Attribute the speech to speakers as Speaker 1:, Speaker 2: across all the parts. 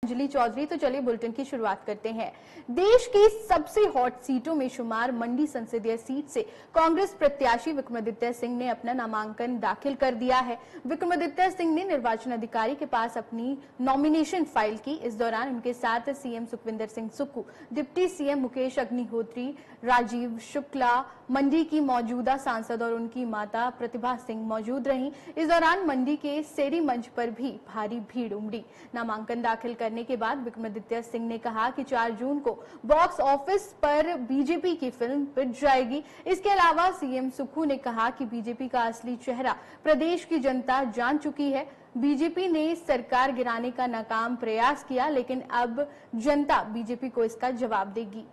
Speaker 1: अंजलि चौधरी। तो चलिए बुलेटिन की शुरुआत करते हैं। देश की सबसे हॉट सीटों में शुमार मंडी संसदीय सीट से कांग्रेस प्रत्याशी विक्रमादित्य सिंह ने अपना नामांकन दाखिल कर दिया है। विक्रमादित्य सिंह ने निर्वाचन अधिकारी के पास अपनी नॉमिनेशन फाइल की। इस दौरान उनके साथ CM Sukhvinder Singh Sukhu, deputy CM Mukesh Agnihotri, Rajeev Shukla, Mandi की मौजूदा सांसद और उनकी माता प्रतिभा सिंह मौजूद रहीं। इस दौरान मंडी के सेरी मंच पर भी भारी भीड़ उमड़ी। नामांकन दाखिल करने के बाद विक्रमादित्य सिंह ने कहा कि 4 जून को बॉक्स ऑफिस पर बीजेपी की फिल्म पिट जाएगी। इसके अलावा सीएम सुक्खू ने कहा कि बीजेपी का असली चेहरा प्रदेश की जनता जान चुकी है। बीजेपी ने सरकार गिराने का नाकाम प्रयास किया, लेकिन अब जनता बीजेपी को इसका जवाब देगी।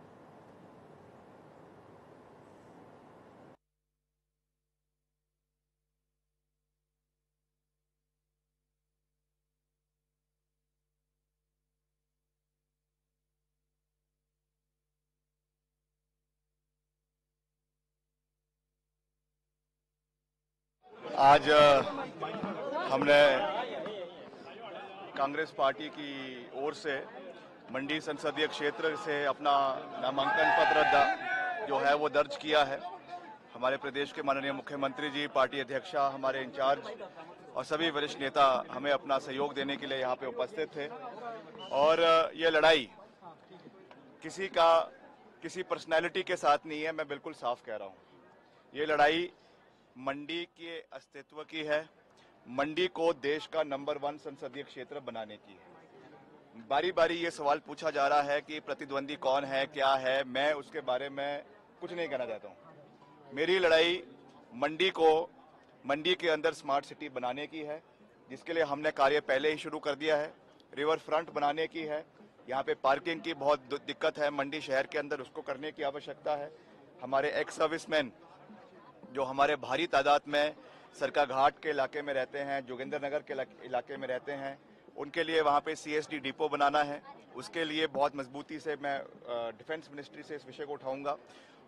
Speaker 2: आज हमने कांग्रेस पार्टी की ओर से मंडी संसदीय क्षेत्र से अपना नामांकन पत्र जो है वो दर्ज किया है। हमारे प्रदेश के माननीय मुख्यमंत्री जी, पार्टी अध्यक्षा, हमारे इंचार्ज और सभी वरिष्ठ नेता हमें अपना सहयोग देने के लिए यहाँ पे उपस्थित थे। और ये लड़ाई किसी पर्सनैलिटी के साथ नहीं है, मैं बिल्कुल साफ कह रहा हूँ। ये लड़ाई मंडी के अस्तित्व की है, मंडी को देश का नंबर 1 संसदीय क्षेत्र बनाने की है। बारी बारी ये सवाल पूछा जा रहा है कि प्रतिद्वंदी कौन है, क्या है। मैं उसके बारे में कुछ नहीं कहना चाहता हूँ। मेरी लड़ाई मंडी के अंदर स्मार्ट सिटी बनाने की है, जिसके लिए हमने कार्य पहले ही शुरू कर दिया है। रिवर फ्रंट बनाने की है। यहाँ पे पार्किंग की बहुत दिक्कत है मंडी शहर के अंदर, उसको करने की आवश्यकता है। हमारे एक्स सर्विसमैन जो हमारे भारी तादाद में सरका घाट के इलाके में रहते हैं, जोगिंदर नगर के इलाके में रहते हैं, उनके लिए वहाँ पे सीएसडी डिपो बनाना है। उसके लिए बहुत मजबूती से मैं डिफेंस मिनिस्ट्री से इस विषय को उठाऊंगा।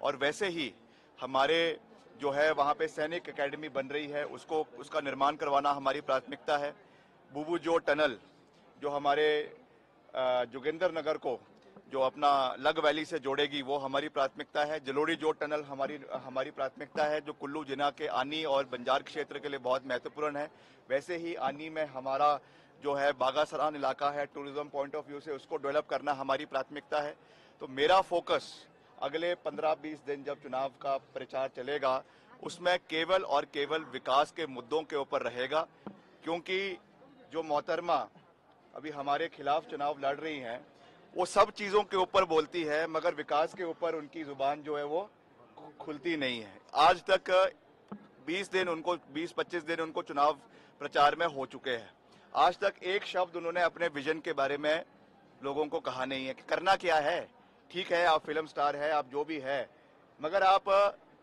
Speaker 2: और वैसे ही हमारे जो है वहाँ पे सैनिक एकेडमी बन रही है, उसका निर्माण करवाना हमारी प्राथमिकता है। बुबू जो टनल जो हमारे जोगिंदर नगर को जो अपना लग वैली से जोड़ेगी, वो हमारी प्राथमिकता है। जलोड़ी जोड़ टनल हमारी प्राथमिकता है, जो कुल्लू जिला के आनी और बंजार क्षेत्र के लिए बहुत महत्वपूर्ण है। वैसे ही आनी में हमारा जो है बागासरान इलाका है, टूरिज्म पॉइंट ऑफ व्यू से उसको डेवलप करना हमारी प्राथमिकता है। तो मेरा फोकस अगले 15-20 दिन जब चुनाव का प्रचार चलेगा, उसमें केवल और केवल विकास के मुद्दों के ऊपर रहेगा। क्योंकि जो मोहतरमा अभी हमारे खिलाफ चुनाव लड़ रही हैं, वो सब चीजों के ऊपर बोलती है, मगर विकास के ऊपर उनकी जुबान जो है वो खुलती नहीं है। आज तक 20-25 दिन उनको चुनाव प्रचार में हो चुके हैं। आज तक एक शब्द उन्होंने अपने विजन के बारे में लोगों को कहा नहीं है कि करना क्या है। ठीक है, आप फिल्म स्टार है, आप जो भी है, मगर आप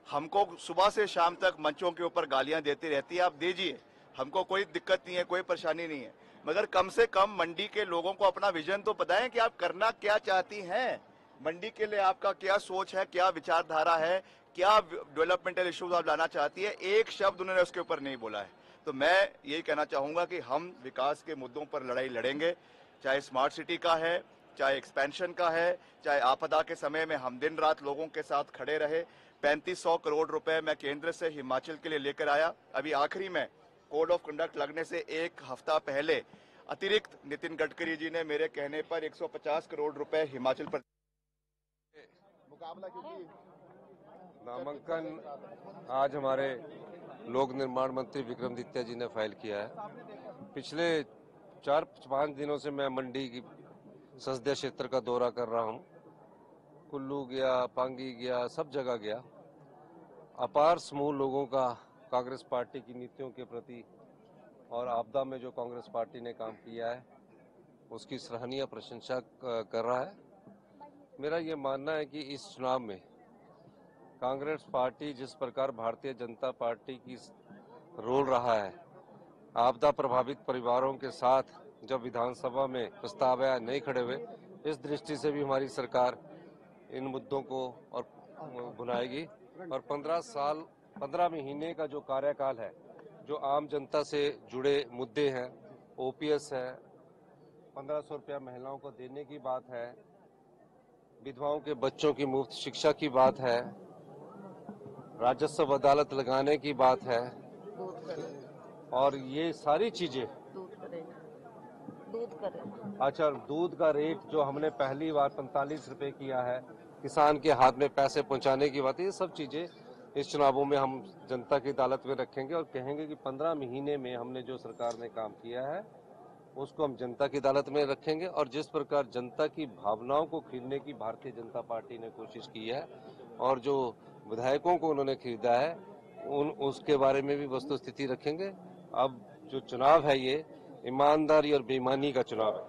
Speaker 2: हमको सुबह से शाम तक मंचों के ऊपर गालियां देती रहती है। आप दीजिए, हमको कोई दिक्कत नहीं है, कोई परेशानी नहीं है, मगर कम से कम मंडी के लोगों को अपना विजन तो बताएं कि आप करना क्या चाहती हैं। मंडी के लिए आपका क्या सोच है, क्या विचारधारा है, क्या डेवलपमेंटल इश्यूज आप लाना चाहती है। एक शब्द उन्होंने उसके ऊपर नहीं बोला है। तो मैं यही कहना चाहूंगा कि हम विकास के मुद्दों पर लड़ाई लड़ेंगे, चाहे स्मार्ट सिटी का है, चाहे एक्सपेंशन का है, चाहे आपदा के समय में हम दिन रात लोगों के साथ खड़े रहे। 3500 करोड़ रुपए मैं केंद्र से हिमाचल के लिए लेकर आया। अभी आखिरी में कोड ऑफ कंडक्ट लगने से एक हफ्ता पहले अतिरिक्त नितिन गडकरी जी ने मेरे कहने पर 150 करोड़ रुपए हिमाचल प्रदेश मुकाबला। क्योंकि
Speaker 3: नामांकन आज हमारे लोक निर्माण मंत्री विक्रमादित्य जी ने फाइल किया है। पिछले 4-5 दिनों से मैं मंडी की संसदीय क्षेत्र का दौरा कर रहा हूं। कुल्लू गया, पांगी गया, सब जगह गया। अपार समूह लोगों का कांग्रेस पार्टी की नीतियों के प्रति और आपदा में जो कांग्रेस पार्टी ने काम किया है उसकी सराहनीय प्रशंसा कर रहा है। मेरा ये मानना है कि इस चुनाव में कांग्रेस पार्टी जिस प्रकार भारतीय जनता पार्टी की रोल रहा है, आपदा प्रभावित परिवारों के साथ जब विधानसभा में प्रस्ताव आया नहीं खड़े हुए, इस दृष्टि से भी हमारी सरकार इन मुद्दों को और बुलाएगी। और 15 महीने का जो कार्यकाल है, जो आम जनता से जुड़े मुद्दे हैं, ओपीएस है, 1500 रुपया महिलाओं को देने की बात है, विधवाओं के बच्चों की मुफ्त शिक्षा की बात है, राजस्व अदालत लगाने की बात है, और ये सारी चीजें। अच्छा, दूध का रेट जो हमने पहली बार 45 रुपए किया है, किसान के हाथ में पैसे पहुंचाने की बात है, ये सब चीजें इस चुनावों में हम जनता की अदालत में रखेंगे और कहेंगे कि 15 महीने में हमने जो सरकार ने काम किया है उसको हम जनता की अदालत में रखेंगे। और जिस प्रकार जनता की भावनाओं को खरीदने की भारतीय जनता पार्टी ने कोशिश की है और जो विधायकों को उन्होंने खरीदा है उसके बारे में भी वस्तु स्थिति रखेंगे। अब जो चुनाव है ये ईमानदारी और बेईमानी का चुनाव है।